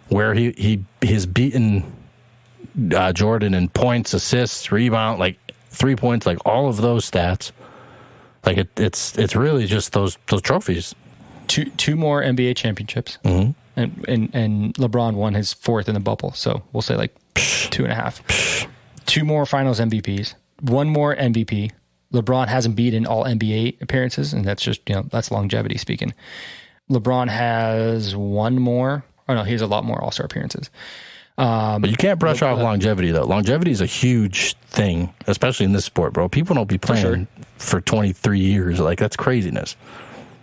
where he's beaten Jordan in points, assists, rebound, like 3 points, like all of those stats. Like it's really just those trophies. Two more NBA championships, and LeBron won his 4th in the bubble. So we'll say like 2.5. 2 more Finals MVPs, 1 more MVP. LeBron hasn't beaten all NBA appearances, and that's just that's longevity speaking. LeBron has 1 more. Oh no, he has a lot more All-Star appearances. But you can't brush off longevity, though. Longevity is a huge thing, especially in this sport, bro. People don't be playing for 23 years. Like, that's craziness.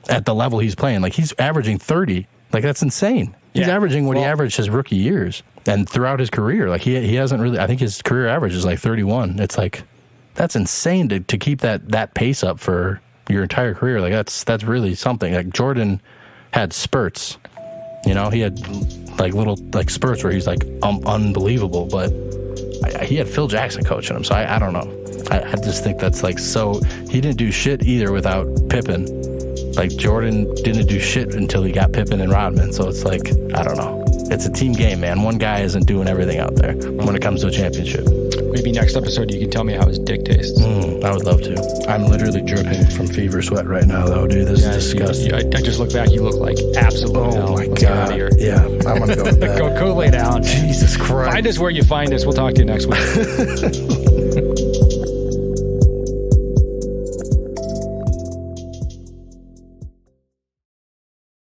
At the level he's playing, like, he's averaging 30. Like, that's insane. He's averaging what he averaged his rookie years. And throughout his career, like, he hasn't really, I think his career average is like 31. It's like, that's insane to keep that pace up for your entire career. Like, that's really something. Like, Jordan had spurts. He had like little like spurts where he's like unbelievable, but he had Phil Jackson coaching him, so I don't know. I just think that's like so. He didn't do shit either without Pippen. Like Jordan didn't do shit until he got Pippen and Rodman, so it's like I don't know. It's a team game, man. One guy isn't doing everything out there when it comes to a championship. Maybe next episode you can tell me how his dick tastes. I would love to. I'm literally dripping from fever sweat right now, though, dude. This is disgusting. I just look back. You look like absolute hell. Oh, my Let's God. get out of here. Yeah, I'm going to go with that. Go lay down. Jesus Christ. Find us where you find us. We'll talk to you next week.